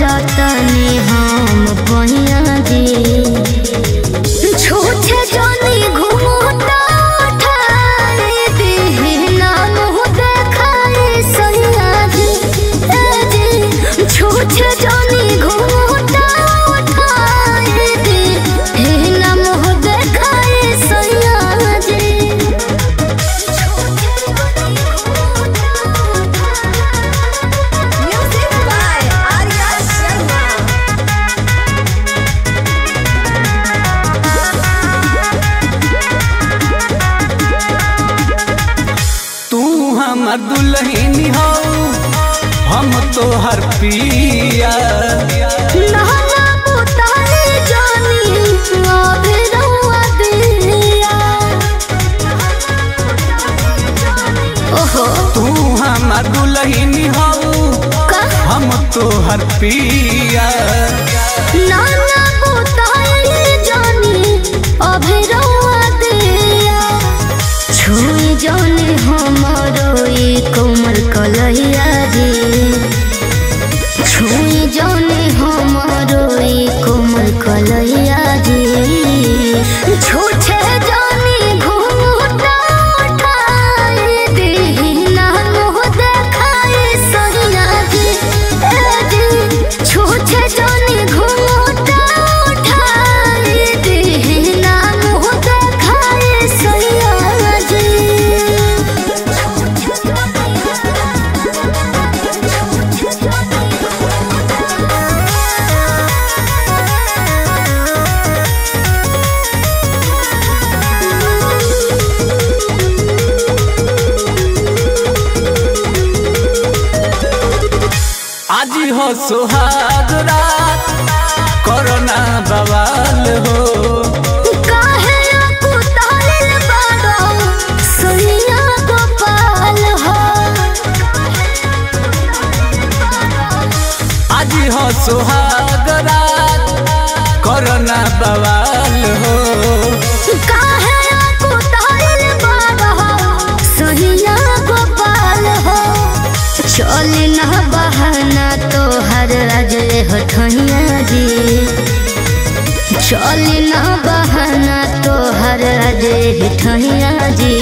परतनी हम पहिया जी छूछे जानी घूमता उठाए दीना मुँह देखाए सैया जी छूछे जानी घूमता उठाए दीना मुँह देखाए सैया जी। हमर दुल्हनी हो हम तो हर पिया नहला पुतारी जानी अभिरवा दिया ओहो तू हमर दुल्हनी हो हम तो हर पिया नहला पुतारी जानी अभिरवा दिया छुई जानी हमारो कोमल कलैया जी छुई जानी हमारो कोमल कलैया जी छूछे जानी घूमता उठाए दीना मुँह देखाए सैया जी छूछे जानी घूमता उठाए दीना मुँह देखाए सैया जी। आज हो सुहाग रात कोरोना बवाल हो काहे कुताल बाड़ो सैया गोपाल हो आज हो सुहाग रात कोरोना बवाल हो काहे कुताल बाड़ो सैया गोपाल हो चल ना बहाना तो हर राजे हठैया जी चल ना बहाना तो हर राजे हठैया जी